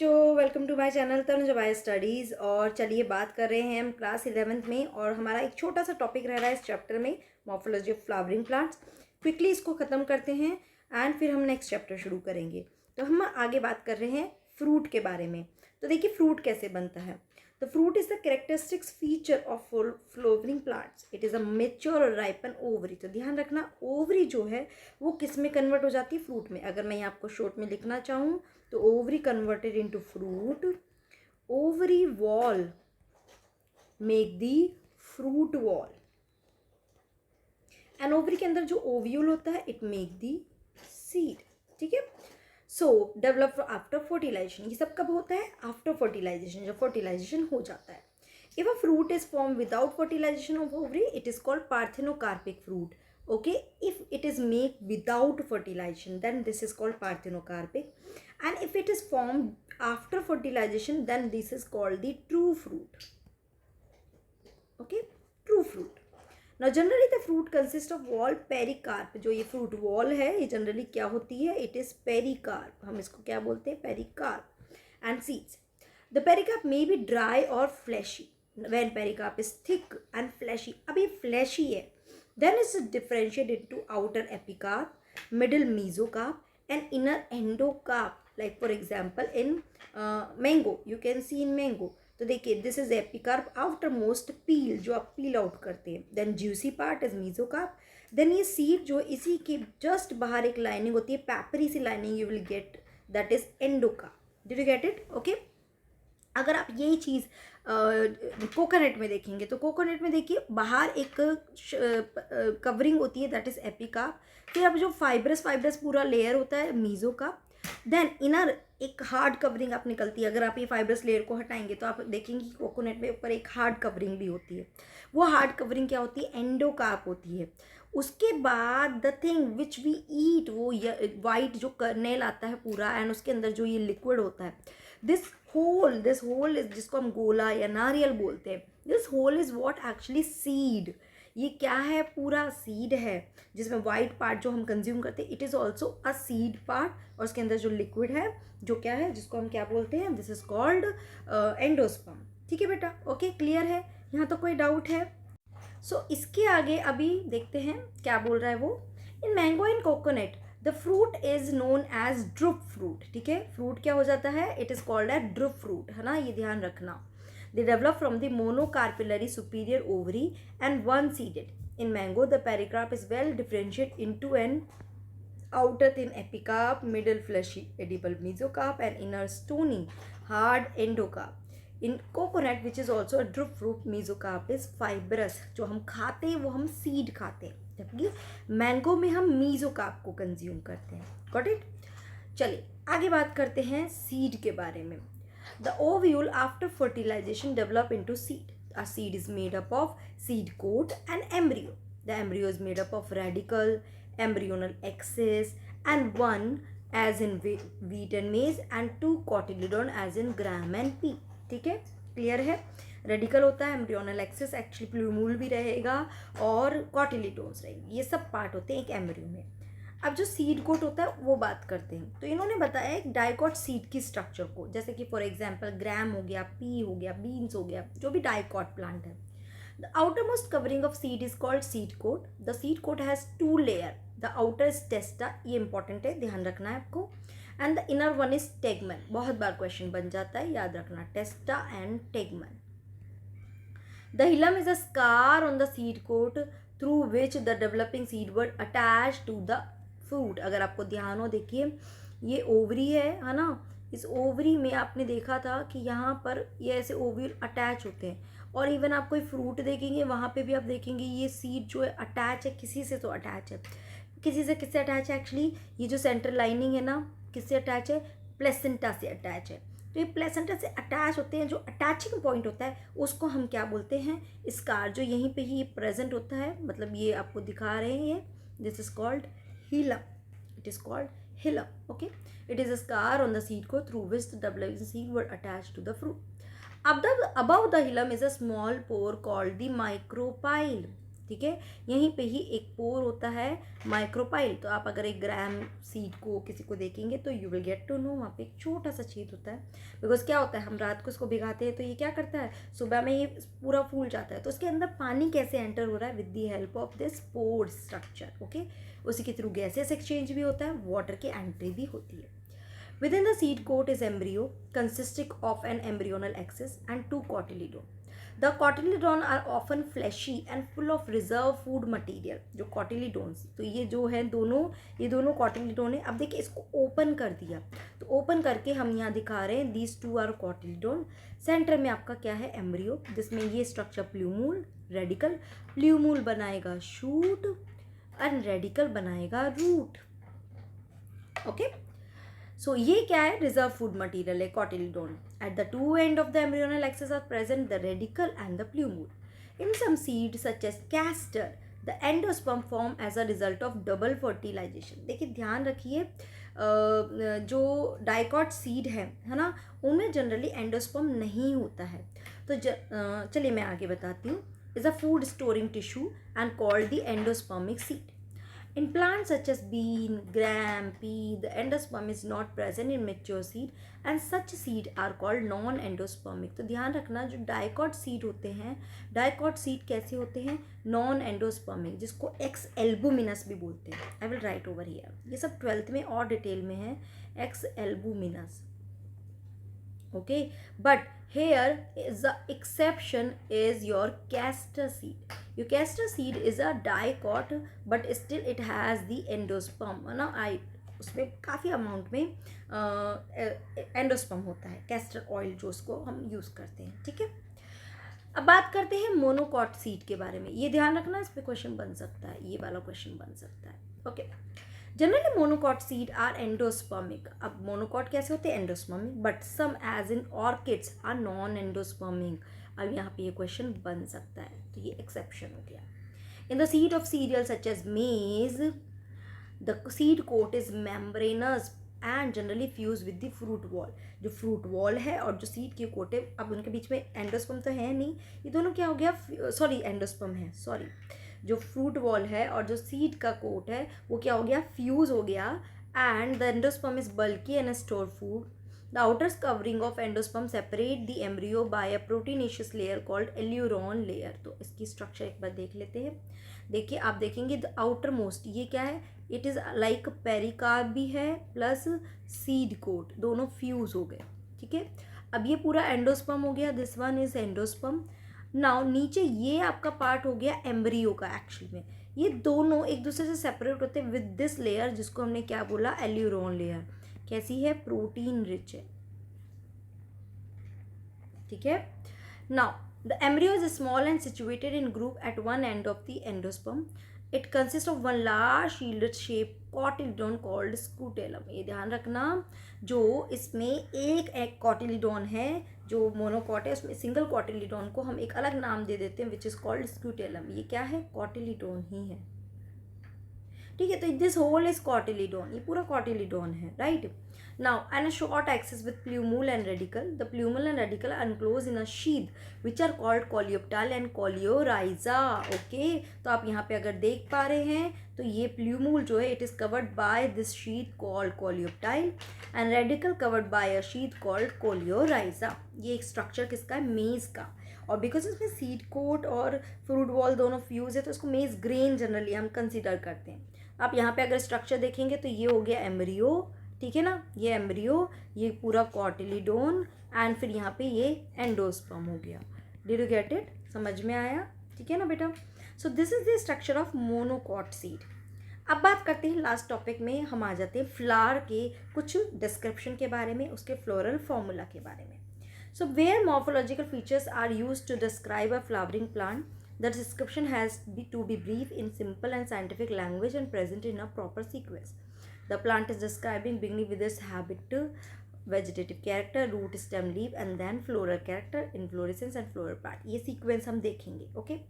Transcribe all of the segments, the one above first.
Welcome to my channel Tanuj by studies. और चलिए बात कर रहे हैं हम क्लास 11th में, और हमारा एक छोटा सा टॉपिक रह रहा है इस चैप्टर में, morphology of flowering plants. Quickly इसको ख़त्म करते हैं एंड फिर हम नेक्स्ट चैप्टर शुरू करेंगे। तो हम आगे बात कर रहे हैं फ्रूट के बारे में। तो देखिए फ्रूट कैसे बनता है। The fruit is the characteristics feature of flowering plants. It is a mature और राइपन ओवरी। तो ध्यान रखना, ओवरी जो है वो किस में कन्वर्ट हो जाती है? फ्रूट में। अगर मैं यहाँ आपको शॉर्ट में लिखना चाहूँ तो ovary converted into fruit, ovary wall make the fruit wall, and ovary के अंदर जो ओव्यूल होता है it make the seed। ठीक है। So develop after fertilisation. ये सब कब होता है? आफ्टर फर्टिलाइजेशन, जब फर्टिलाइजेशन हो जाता है। If a fruit is form without fertilisation of ovary it is called parthenocarpic fruit. Okay, if it is made without fertilization then this is called parthenocarpic, and if it is formed after fertilization then this is called the true fruit. Okay, true fruit. Now generally the fruit consists of wall pericarp। जो ये fruit wall है ये generally क्या होती है? It is pericarp। हम इसको क्या बोलते हैं? pericarp and seeds। The pericarp may be dry or fleshy। when pericarp is thick and fleshy, अब ये fleshy है, then it's differentiated into outer epicarp, middle mesocarp, and inner endocarp. Like for example in mango, you can see in mango। तो देखिए this is epicarp, aftermost peel जो आप peel out करते हैं। Then juicy part is mesocarp. Then ये seed जो इसी के जस्ट बाहर एक लाइनिंग होती है, पैपरी सी lining you will get, that is endocarp. Did you get it? Okay. अगर आप यही चीज़ कोकोनट में देखेंगे तो कोकोनट में देखिए बाहर एक कवरिंग होती है, दैट इज एपिकार्प। फिर अब जो फाइब्रस पूरा लेयर होता है मीजोकार्प। देन इनर एक हार्ड कवरिंग आप निकलती है। अगर आप ये फाइब्रस लेयर को हटाएंगे तो आप देखेंगे कि कोकोनट में ऊपर एक हार्ड कवरिंग भी होती है। वो हार्ड कवरिंग क्या होती है? एंडोकार्प होती है। उसके बाद the thing which we eat, वो वाइट जो कर्नेल आता है पूरा, एंड उसके अंदर जो ये लिक्विड होता है, दिस होल इज, जिसको हम गोला या नारियल बोलते हैं, this whole is what actually seed. ये क्या है? पूरा सीड है, जिसमें वाइट पार्ट जो हम कंज्यूम करते हैं it is also a seed part, और उसके अंदर जो लिक्विड है जो क्या है, जिसको हम क्या बोलते हैं? This is called endosperm. ठीक है बेटा? ओके, क्लियर है? यहाँ तो कोई डाउट है? सो इसके आगे अभी देखते हैं क्या बोल रहा है वो। In mango and coconut the fruit is known as drupe fruit. ठीक है, फ्रूट क्या हो जाता है? It is called as drupe fruit, है ना? ये ध्यान रखना। They develop from the monocarpellary superior ovary and one seeded. In mango the pericarp is well differentiate into an outer thin epicarp, middle fleshy edible mesocarp, and inner stony hard endocarp. In coconut, which is also a drupe fruit, mesocarp is fibrous। जो हम खाते हैं वो हम seed खाते हैं, जबकि mango में हम मीजोकार्प को कंज्यूम करते हैं। Got it? चलिए आगे बात करते हैं सीड के बारे में। The ovule after fertilisation develop into seed. A seed is made up of seed coat and embryo. The embryo is made up of radicle, embryonal axis, and one as in wheat and maize, and two cotyledon as in gram and pea। ठीक है, clear है? Radical होता है, embryonal axis, actually plumule भी रहेगा, और कॉटिलिडोन्स रहेंगे। ये सब पार्ट होते हैं एक एम्ब्रियो में। अब जो सीड कोट होता है वो बात करते हैं। तो इन्होंने बताया एक डाइकॉट सीड की स्ट्रक्चर को, जैसे कि फॉर एग्जांपल ग्राम हो गया, पी हो गया, बीन्स हो गया, जो भी डाइकॉट प्लांट है। The outermost covering of seed is called seed coat. The seed coat has two layer. The outer is testa, ये इंपॉर्टेंट है, ध्यान रखना है आपको। And the inner one is tegmen. बहुत बार क्वेश्चन बन जाता है, याद रखना, testa and tegmen. The hilum is a scar on the seed coat through which the developing seed were attached to the fruit। अगर आपको ध्यान हो, देखिए ये ओवरी है ना? इस ओवरी में आपने देखा था कि यहाँ पर ये ऐसे ओव्यूल अटैच होते हैं, और इवन आप कोई फ्रूट देखेंगे वहाँ पे भी आप देखेंगे ये सीड जो है अटैच है, किसी से तो अटैच है। किसी से किससे अटैच है? एक्चुअली ये जो सेंट्रल लाइनिंग है ना, किससे अटैच है? प्लेसेंटा से अटैच है। तो ये प्लेसेंटा से अटैच होते हैं, जो अटैचिंग पॉइंट होता है उसको हम क्या बोलते हैं? स्कार। जो यहीं पे ही प्रेजेंट होता है, मतलब ये आपको दिखा रहे हैं, ये this is called hilum। It is called hilum। Okay, it is a scar on the seed को through which the developing seed were attached to the fruit। above the hilum is a small pore called the micropyle। ठीक है। यहीं पे ही एक पोर होता है micropyle. तो आप अगर एक ग्राम सीड को किसी को देखेंगे तो you will get to know वहाँ पे एक छोटा सा छेद होता है। बिकॉज क्या होता है, हम रात को इसको भिगाते हैं तो ये क्या करता है, सुबह में ये पूरा फूल जाता है। तो उसके अंदर पानी कैसे एंटर हो रहा है, with the help of this pore structure. Okay, उसी के थ्रू गैसेस एक्सचेंज भी होता है, वाटर की एंट्री भी होती है। Within the seed coat is embryo consisting of an embryonal axis and two cotyledon. The cotyledon are often fleshy and full of reserve food material. जो cotyledons, तो ये जो है ये दोनों cotyledon है। अब देखिए इसको ओपन कर दिया, तो ओपन करके हम यहाँ दिखा रहे हैं these two are cotyledon। Centre में आपका क्या है, एम्ब्रियो, जिसमें ये स्ट्रक्चर प्लूमूल, रेडिकल, प्लूमूल बनाएगा शूट और रेडिकल बनाएगा रूट। ओके, सो ये क्या है, रिजर्व फूड मटेरियल है cotyledon. At the two end of the embryonal axis are present the radicle and the plumule. In some seed such as castor the endosperm form as a result of double fertilisation. देखिए ध्यान रखिए, जो dicot seed है ना, उनमें generally endosperm नहीं होता है। तो चलिए मैं आगे बताती हूँ। Is a food storing tissue and called the endospermic seed. In plants such as bean, gram, pea, the endosperm is not present in mature seed and such seed are called non-endospermic। तो ध्यान रखना, जो dicot seed होते हैं, dicot seed कैसे होते हैं, non endospermic, जिसको एक्स एल्बुमिनस भी बोलते हैं। I will write over here, ये सब 12th में और डिटेल में है, x albuminous. Okay, but here is the exception is your castor seed. Your castor seed is a dicot but still it has the endosperm ना, उसमें काफ़ी amount में एंडोस्पर्म होता है, कैस्टर ऑयल जो उसको हम यूज़ करते हैं। ठीक है, अब बात करते हैं मोनोकॉट सीड के बारे में। ये ध्यान रखना, इस पर क्वेश्चन बन सकता है, ये वाला क्वेश्चन बन सकता है। Okay, generally monocot seed are endospermic. अब मोनोकॉट कैसे होते हैं, endospermic, but some as in orchids are non endospermic. अब यहाँ पे ये क्वेश्चन बन सकता है, तो ये एक्सेप्शन हो गया। In the seed of cereal such as maize the seed coat is membranous and generally fuse with the fruit wall. जो फ्रूट वॉल है और जो सीड की कोट है, अब उनके बीच में एंडोस्पर्म तो है नहीं, ये दोनों क्या हो गया, सॉरी एंडोस्पर्म है, सॉरी, जो फ्रूट वॉल है और जो सीड का कोट है वो क्या हो गया, फ्यूज हो गया। And the endosperm is bulky and store food. The outer covering of endosperm separate the embryo bye a proteinaceous layer called aleurone layer. तो इसकी स्ट्रक्चर एक बार देख लेते हैं। देखिए, आप देखेंगे द आउटर मोस्ट, ये क्या है, इट इज़ लाइक पेरिकार्प भी है प्लस सीड कोट, दोनों फ्यूज हो गए। ठीक है, अब ये पूरा एंडोस्पर्म हो गया, this one is endosperm. Now नीचे ये आपका पार्ट हो गया एम्ब्रियो का। एक्चुअली में ये दोनों एक दूसरे से सेपरेट होते हैं विद दिस लेयर, जिसको हमने क्या बोला, एल्यूरोन लेयर। कैसी है, प्रोटीन रिच है। ठीक है, now the embryo is small and situated in group at one end of the endosperm. It consist of one large shielded shape cotyledon called scutellum. ये ध्यान रखना, जो इसमें एक कॉटिलीडोन है, जो मोनोकॉट है, उसमें सिंगल कॉटिलीडोन को हम एक अलग नाम दे देते हैं, विच इज कॉल्ड स्कूटेलम। ये क्या है, कॉटिलीडोन ही है। ठीक है, तो दिस होल इज कॉटिलीडोन, ये पूरा कॉटिलीडोन है, right. Now and a short axis with plumule and radicle. The plumule and radicle are enclosed in a sheath which are called coleoptile and coleorhiza. Okay, तो आप यहाँ पे अगर देख पा रहे हैं तो ये प्लूमूल जो है, it is covered by this sheath called coleoptile and radical covered by a sheath called coleorhiza. ये एक स्ट्रक्चर किसका है, मेज का। और बिकॉज इसमें सीड कोट और फ्रूट वॉल दोनों फ्यूज है, तो इसको मेज ग्रेन जनरली हम कंसिडर करते हैं। आप यहाँ पे अगर स्ट्रक्चर देखेंगे तो ये हो गया एम्ब्रियो, ठीक है ना, ये एम्ब्रियो, ये पूरा कॉटिलीडोन एंड फिर यहाँ पे ये एंडोस्पर्म हो गया। डिड यू गेट इट, समझ में आया, ठीक है ना बेटा। So this is the structure of monocot seed. अब बात करते हैं लास्ट टॉपिक में, हम आ जाते हैं फ्लावर के कुछ डिस्क्रिप्शन के बारे में, उसके फ्लोरल फॉर्मूला के बारे में। So where morphological features are used to describe a flowering plant, the description has to be brief in simple and scientific language and present in a proper sequence. The plant is describing beginning with its habit, vegetative character, root, stem, leaf and then floral character, inflorescence and floral part. ये sequence हम देखेंगे, okay?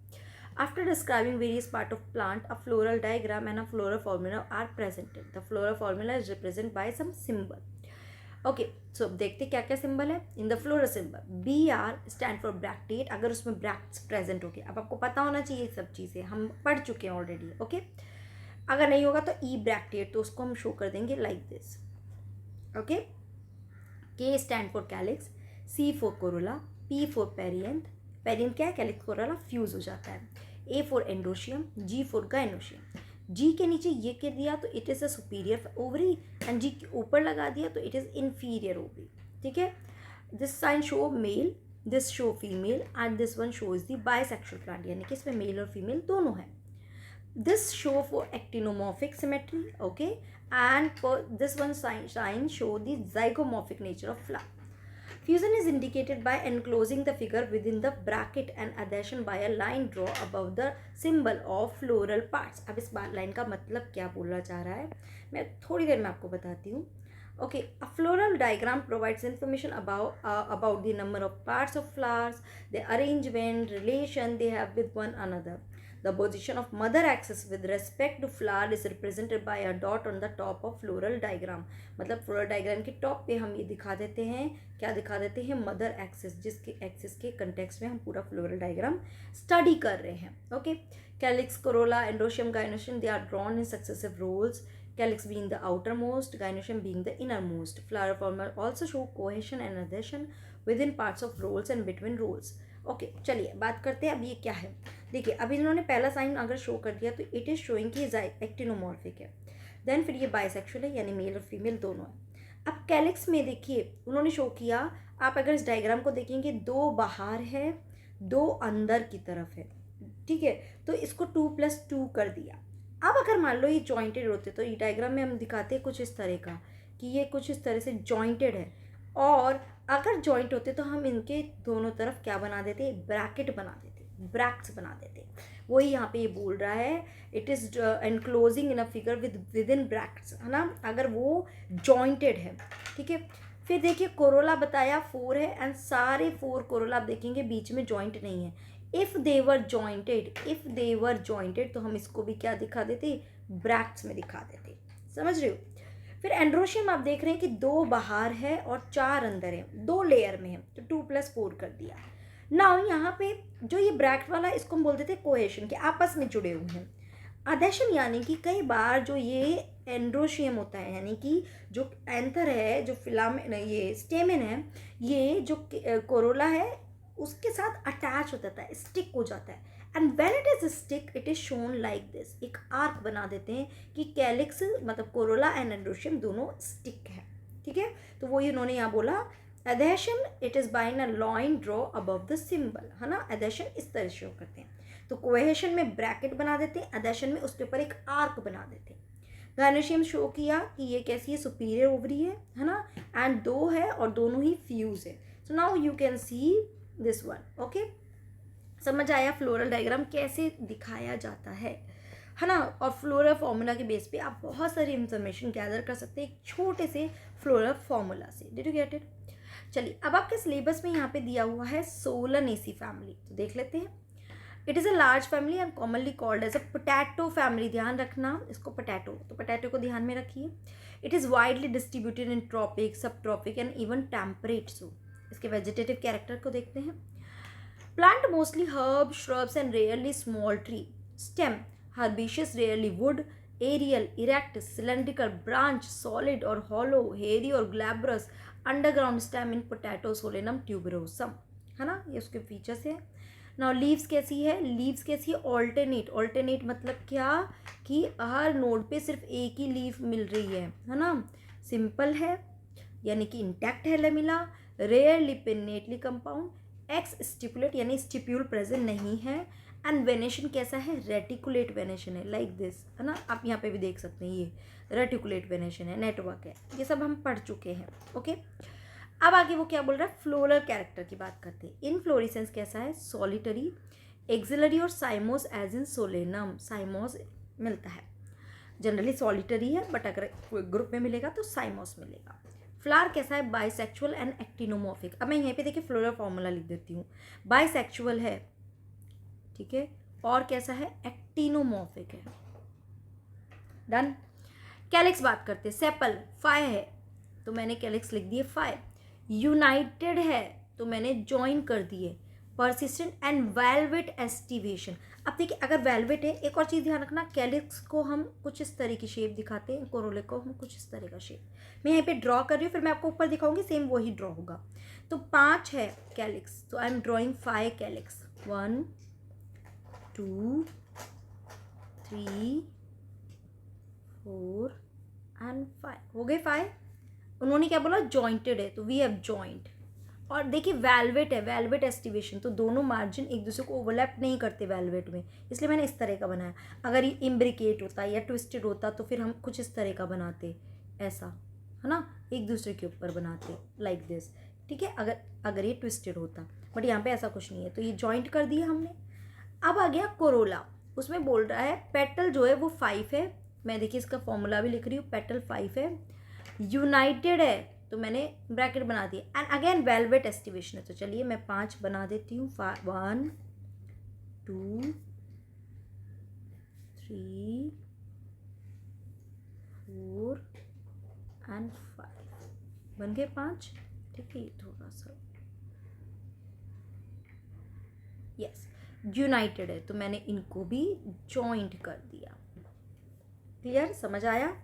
After describing various part of plant, a floral diagram and a floral formula are presented. The floral formula is represented by some symbol. Okay, so देखते क्या क्या symbol है in the floral symbol. BR stand for bracteate, अगर उसमें bracts present हो गए, अब आपको पता होना चाहिए सब चीज़ें, हम पढ़ चुके हैं ऑलरेडी। ओके, अगर नहीं होगा तो E ब्रैक्टेट, तो उसको हम शो कर देंगे like this. Okay, K stand for calyx, C for Corolla, P for perianth, perianth क्या है, कैलिक्स कोरोला फ्यूज हो जाता है, A for androecium, G for gynoecium. G के नीचे ये कर दिया तो it is a superior ovary, and G के ऊपर लगा दिया तो इट इज़ इन्फीरियर ओवरी। ठीक है, this sign show male, this show female, and this one show is the bisexual plant, यानी कि इसमें मेल और फीमेल दोनों हैं। This show for actinomorphic symmetry, okay, and for this one sign show the zygomorphic nature of flower. Fusion is indicated by enclosing the figure within the bracket and adhesion by a line draw above the symbol of floral parts. अब इस line का मतलब क्या बोलना चाह रहा है मैं थोड़ी देर में आपको बताती हूँ। Okay, a floral diagram provides information about the number of parts of flowers, the arrangement, relation they have with one another. The position of mother axis with respect to flower is represented by a dot on the top of floral diagram. मतलब floral diagram के top पे हम ये दिखा देते हैं, क्या दिखा देते हैं, मदर एक्सिस, जिसके एक्सिस के कंटेक्स्ट में हम पूरा फ्लोरल डायग्राम स्टडी कर रहे हैं। Okay, calyx, corolla, androecium, gynoecium, they are drawn in successive whorls, calyx being the outermost, gynoecium being the innermost. Flower former also show cohesion and adhesion within parts of rolls and between rolls. Okay, चलिए बात करते हैं अब ये क्या है। देखिए, अभी इन्होंने पहला साइन अगर शो कर दिया तो इट इज़ शोइंग कि एक्टिनोमॉर्फिक है, देन फिर ये बाइसेक्सुअल है, यानी मेल और फीमेल दोनों है। अब कैलिक्स में देखिए उन्होंने शो किया, आप अगर इस डायग्राम को देखेंगे, 2 बाहर है, 2 अंदर की तरफ है। ठीक है, तो इसको 2+2 कर दिया। अब अगर मान लो ये जॉइंटेड होते तो ये डायग्राम में हम दिखाते हैं कुछ इस तरह का कि ये कुछ इस तरह से जॉइंटेड है, और अगर जॉइंट होते तो हम इनके दोनों तरफ क्या बना देते, ब्रैकेट बना देते, ब्रैक्ट्स बना देते। वही यहाँ पे ये बोल रहा है, it is enclosing in a figure with in bracts, है ना, अगर वो जॉइंटेड है। ठीक है, फिर देखिए कोरोला बताया 4 है, एंड सारे 4 कोरोला आप देखेंगे बीच में जॉइंट नहीं है। इफ़ दे वर जॉइंटेड तो हम इसको भी क्या दिखा देते, ब्रैक्ट्स में दिखा देते। समझ रहे हो। फिर एंड्रोशियम आप देख रहे हैं कि 2 बाहर है और 4 अंदर है, 2 लेयर में है, तो 2+4 कर दिया। नाउ यहाँ पे जो ये ब्रैकेट वाला इसको हम बोल देते हैं कोहेशन, के आपस में जुड़े हुए हैं। अधेशन यानी कि कई बार जो ये एंड्रोशियम होता है, यानी कि जो एंथर है, जो फिलामेंट, ये स्टेमेन है, ये जो कोरोला है उसके साथ अटैच हो जाता है, स्टिक हो जाता है, and when it is stick it is shown like this. एक आर्क बना देते हैं कि कैलिक्स मतलब कोरोला एंड एंड्रोशियम दोनों स्टिक है। ठीक है, तो वही उन्होंने यहाँ बोला, adhesion it is by a line draw above the symbol, है ना, एडेशन इस तरह शो करते हैं। तो कोहेशन में ब्रैकेट बना देते हैं, एडेशन में उसके ऊपर एक आर्क बना देते हैं। गायनोशियम शो किया कि ये कैसी है, सुपीरियर ओवरी है ना, एंड 2 है और दोनों ही फ्यूज है। So now you can see this one. Okay, समझ आया फ्लोरल डायग्राम कैसे दिखाया जाता है ना। और फ्लोरल फॉर्मूला के बेस पे आप बहुत सारी इंफॉर्मेशन गैदर कर सकते हैं एक छोटे से फ्लोरल फॉर्मूला से। Did you get it. चलिए, अब आपके सिलेबस में यहाँ पे दिया हुआ है सोलनेसी फैमिली, तो देख लेते हैं। It is a large family and commonly called as a potato family. ध्यान रखना इसको, पोटैटो, तो पोटैटो को ध्यान में रखिए। It is widely distributed in tropic, subtropic and even temperate zone. इसके वेजिटेटिव कैरेक्टर को देखते हैं। Plant mostly herbs, shrubs and rarely small tree. Stem herbaceous, rarely wood. Aerial, erect, cylindrical, branch, solid or hollow, hairy or glabrous. Underground stem in potato solanum tuberosum, है ना, ये उसके features है। Now leaves कैसी है, leaves कैसी है, alternate. Alternate मतलब क्या कि हर नोड पे सिर्फ एक ही लीफ मिल रही है ना। सिंपल है यानी कि इंटैक्ट है lamella. Rarely pinnately compound. X stipulate यानी स्टिप्यूल प्रेजेंट नहीं है। एंड वेनेशन कैसा है, रेटिकुलेट वेनेशन है, लाइक दिस, है ना, आप यहाँ पे भी देख सकते हैं, ये रेटिकुलेट वेनेशन है, नेटवर्क है, ये सब हम पढ़ चुके हैं। ओके, अब आगे वो क्या बोल रहा है, फ्लोरल कैरेक्टर की बात करते हैं। इनफ्लोरेसेंस कैसा है, सॉलिटरी, एक्सिलरी और साइमोस एज इन सोलेनम। साइमोस मिलता है, जनरली सॉलिटरी है, बट अगर ग्रुप में मिलेगा तो साइमोस मिलेगा। फ्लावर कैसा है, बाइसेक्सुअल एंड एक्टिनोमॉर्फिक। अब मैं यहीं पे देखिए फ्लोरल फॉर्मूला लिख देती हूँ। बाइसेक्सुअल है, ठीक है, और कैसा है, एक्टिनोमॉर्फिक है। डन। कैलिक्स बात करते हैं। सेपल 5 है, तो मैंने कैलिक्स लिख दिए 5। यूनाइटेड है तो मैंने ज्वाइन कर दिए। Persistent and velvet aestivation. अब देखिए अगर वेलवेट है, एक और चीज़ ध्यान रखना, कैलिक्स को हम कुछ इस तरह की शेप दिखाते हैं, कोरोले को हम कुछ इस तरह का शेप। मैं यहाँ पे ड्रॉ कर रही हूँ, फिर मैं आपको ऊपर दिखाऊंगी, सेम वही ड्रॉ होगा। तो 5 है कैलिक्स, तो I am drawing 5 calyx. 1 2 3 4 and 5 हो गए 5। उन्होंने क्या बोला, जॉइंटेड है, तो वी हैव जॉइंट। और देखिए वेलवेट है, वेलवेट एस्टिवेशन, तो दोनों मार्जिन एक दूसरे को ओवरलैप नहीं करते वेलवेट में, इसलिए मैंने इस तरह का बनाया। अगर ये इम्ब्रिकेट होता या ट्विस्टेड होता तो फिर हम कुछ इस तरह का बनाते, ऐसा है ना, एक दूसरे के ऊपर बनाते लाइक दिस, ठीक है, अगर ये ट्विस्टेड होता, बट यहाँ पे ऐसा कुछ नहीं है, तो ये जॉइंट कर दिया हमने। अब आ गया कोरोला, उसमें बोल रहा है पेटल जो है वो 5 है। मैं देखिए इसका फॉर्मूला भी लिख रही हूँ, पेटल 5 है, यूनाइटेड है तो मैंने ब्रैकेट बना दिया, एंड अगेन वेलवेट एस्टिवेशन है, तो चलिए मैं 5 बना देती हूँ। 1 2 3 4 एंड 5 बन गए 5, ठीक है। थोड़ा सा यस यूनाइटेड है तो मैंने इनको भी जॉइंट कर दिया। क्लियर, समझ आया।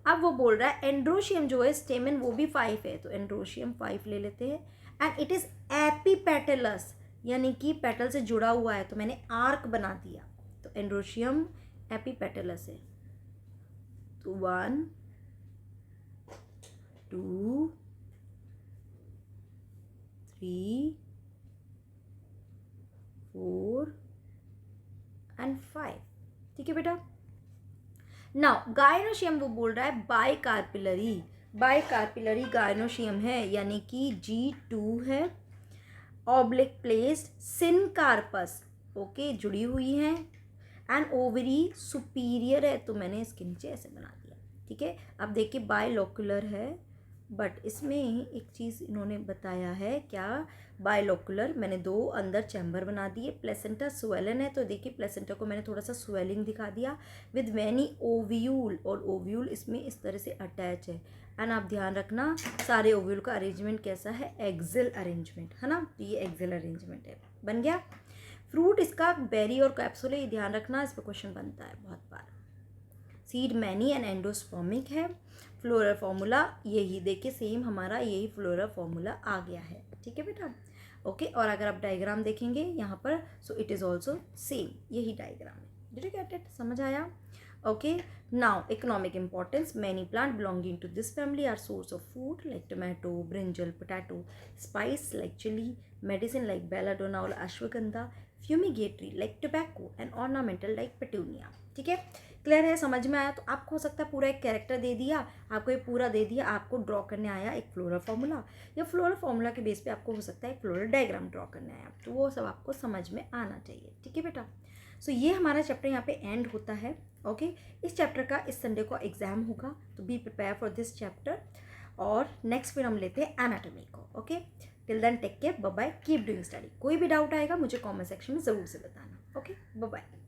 अब वो बोल रहा है एंड्रोशियम जो है स्टेमन वो भी 5 है, तो एंड्रोशियम 5 ले लेते हैं, एंड इट इज एपीपेटलस, यानी कि पेटल से जुड़ा हुआ है, तो मैंने आर्क बना दिया, तो एंड्रोशियम एपीपेटलस है। तो 1 2 3 4 एंड 5, ठीक है बेटा। नाउ गायनोशियम वो बोल रहा है बाइकार्पिलरी, बाइकार्पिलरी गायनोशियम है, यानी कि G2 है, ऑब्लिक प्लेस्ड सिनकार्पस, ओके, जुड़ी हुई है, एंड ओवरी सुपीरियर है, तो मैंने इसके नीचे ऐसे बना दिया, ठीक है। अब देखिए बाइलोकुलर है, बट इसमें एक चीज़ इन्होंने बताया है, क्या, बाइलोकुलर, मैंने 2 अंदर चैम्बर बना दिए। प्लेसेंटा स्वेलन है, तो देखिए प्लेसेंटा को मैंने थोड़ा सा स्वेलिंग दिखा दिया विद मैनी ओव्यूल, और ओव्यूल इसमें इस तरह से अटैच है, एंड आप ध्यान रखना सारे ओव्यूल का अरेंजमेंट कैसा है, एक्सेल अरेंजमेंट है ना, तो ये एक्सेल अरेंजमेंट है, बन गया। फ्रूट इसका बेरी और कैप्सूल है, ये ध्यान रखना, इस पर क्वेश्चन बनता है बहुत बार। सीड मैनी एंड एंडोस्पर्मिक है। फ्लोरल फॉर्मूला यही, देखिए सेम हमारा यही फ्लोरल फॉर्मूला आ गया है, ठीक है बेटा, ओके। और अगर आप डायग्राम देखेंगे यहाँ पर, so it is also same, यही डायग्राम है, डिड यू गेट इट, समझ आया, okay. Now economic importance, many plant belonging to this family are source of food like tomato, brinjal, potato, spice like chilli, medicine like belladonna और ashwagandha, fumigatory like tobacco, and ornamental like petunia, ठीक है। Clear है, समझ में आया। तो आपको हो सकता है पूरा एक कैरेक्टर दे दिया, आपको ये पूरा दे दिया, आपको ड्रॉ करने आया एक फ्लोरल फार्मूला, या फ्लोरल फार्मूला के बेस पे आपको हो सकता है एक फ्लोरल डायग्राम ड्रॉ करने आया, तो वो सब आपको समझ में आना चाहिए, ठीक है बेटा। सो ये हमारा चैप्टर यहाँ पे एंड होता है, ओके। इस चैप्टर का इस संडे को एग्जाम होगा, तो be prepare for this chapter, और नेक्स्ट फिर हम लेते हैं एनाटॉमी को, okay. Till then take care, bye bye, keep doing study. कोई भी डाउट आएगा मुझे कॉमेंट सेक्शन में ज़रूर से बताना, ओके, बाय बाय।